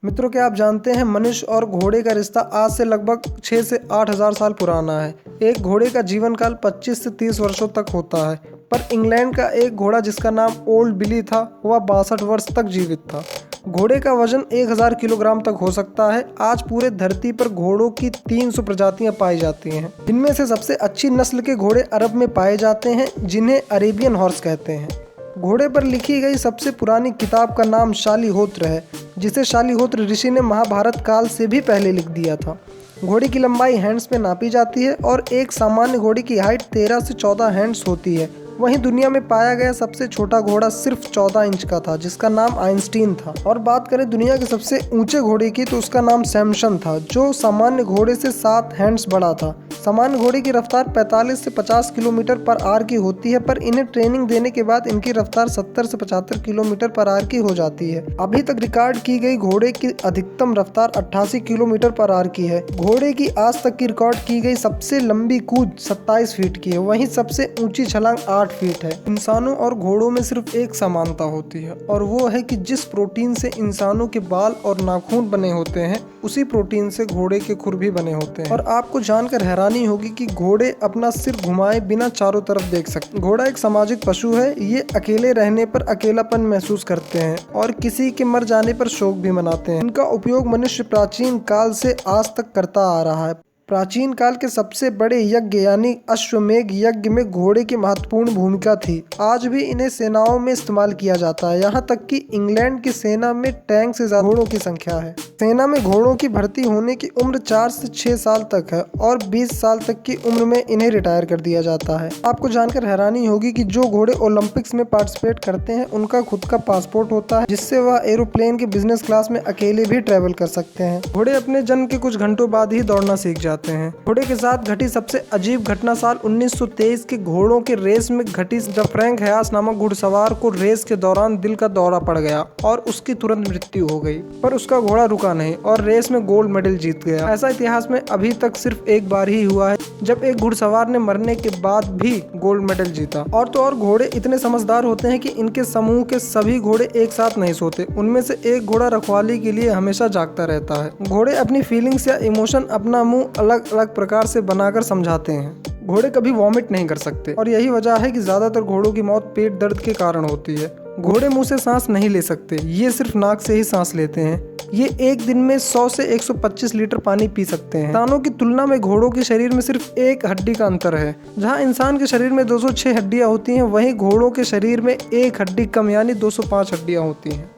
मित्रों, क्या आप जानते हैं मनुष्य और घोड़े का रिश्ता आज से लगभग 6 से 8 हज़ार साल पुराना है। एक घोड़े का जीवन काल 25 से 30 वर्षों तक होता है, पर इंग्लैंड का एक घोड़ा जिसका नाम ओल्ड बिली था, वह 62 वर्ष तक जीवित था। घोड़े का वजन 1000 किलोग्राम तक हो सकता है। आज पूरे धरती पर घोड़ों की 300 प्रजातियां पाई जाती हैं। इनमें से सबसे अच्छी नस्ल के घोड़े अरब में पाए जाते हैं, जिन्हें अरेबियन हॉर्स कहते हैं। घोड़े पर लिखी गई सबसे पुरानी किताब का नाम शालिहोत्र है, जिसे शालिहोत्र ऋषि ने महाभारत काल से भी पहले लिख दिया था। घोड़े की लंबाई हैंड्स में नापी जाती है और एक सामान्य घोड़े की हाइट 13 से 14 हैंड्स होती है। वहीं दुनिया में पाया गया सबसे छोटा घोड़ा सिर्फ 14 इंच का था, जिसका नाम आइंस्टीन था। और बात करें दुनिया के सबसे ऊंचे घोड़े की, तो उसका नाम सैमसन था, जो सामान्य घोड़े से 7 हैंड्स बड़ा था। सामान्य घोड़े की रफ्तार 45 से 50 किलोमीटर पर आवर की होती है, पर इन्हें ट्रेनिंग देने के बाद इनकी रफ्तार 70 से 75 किलोमीटर पर आवर की हो जाती है। अभी तक रिकॉर्ड की गई घोड़े की अधिकतम रफ्तार 88 किलोमीटर पर आवर की है। घोड़े की आज तक की रिकॉर्ड की गई सबसे लंबी कूद 27 फीट की है। वहीं सबसे ऊंची छलांग 8 फीट है। इंसानों और घोड़ों में सिर्फ एक समानता होती है, और वो है कि जिस प्रोटीन से इंसानों के बाल और नाखून बने होते हैं, उसी प्रोटीन से घोड़े के खुर भी बने होते हैं। और आपको जानकर हैरानी होगी कि घोड़े अपना सिर घुमाए बिना चारों तरफ देख सकते। घोड़ा एक सामाजिक पशु है। ये अकेले रहने पर अकेलापन महसूस करते हैं और किसी के मर जाने पर शोक भी मनाते हैं। इनका उपयोग मनुष्य प्राचीन काल से आज तक करता आ रहा है। प्राचीन काल के सबसे बड़े यज्ञ यानी अश्वमेध यज्ञ में घोड़े की महत्वपूर्ण भूमिका थी। आज भी इन्हें सेनाओं में इस्तेमाल किया जाता है। यहाँ तक कि इंग्लैंड की सेना में टैंक से ज्यादा घोड़ों की संख्या है। सेना में घोड़ों की भर्ती होने की उम्र 4 से 6 साल तक है और 20 साल तक की उम्र में इन्हें रिटायर कर दिया जाता है। आपको जानकर हैरानी होगी कि जो घोड़े ओलंपिक्स में पार्टिसिपेट करते हैं, उनका खुद का पासपोर्ट होता है, जिससे वह एरोप्लेन के बिजनेस क्लास में अकेले भी ट्रेवल कर सकते हैं। घोड़े अपने जन्म के कुछ घंटों बाद ही दौड़ना सीख जाते हैं। घोड़े के साथ घटी सबसे अजीब घटना साल 1923 के घोड़ों के रेस में घटी, जब फ्रैंक हयास नामक घुड़सवार को रेस के दौरान दिल का दौरा पड़ गया और उसकी तुरंत मृत्यु हो गई, पर उसका घोड़ा रुका नहीं और रेस में गोल्ड मेडल जीत गया। ऐसा इतिहास में अभी तक सिर्फ एक बार ही हुआ है, जब एक घुड़सवार ने मरने के बाद भी गोल्ड मेडल जीता। और तो और घोड़े इतने समझदार होते हैं कि इनके समूह के सभी घोड़े एक साथ नहीं सोते। उनमें से एक घोड़ा रखवाली के लिए हमेशा जागता रहता है। घोड़े अपनी फीलिंग्स या इमोशन अपना मुंह अलग अलग प्रकार से बनाकर समझाते हैं। घोड़े कभी वॉमिट नहीं कर सकते, और यही वजह है कि ज्यादातर घोड़ों की मौत पेट दर्द के कारण होती है। घोड़े मुंह से सांस नहीं ले सकते, ये सिर्फ नाक से ही सांस लेते हैं। ये एक दिन में 100 से 125 लीटर पानी पी सकते हैं। इंसानों की तुलना में घोड़ों के शरीर में सिर्फ एक हड्डी का अंतर है। जहां इंसान के शरीर में 206 हड्डियां होती हैं, वहीं घोड़ों के शरीर में एक हड्डी कम यानी 205 हड्डियां होती हैं।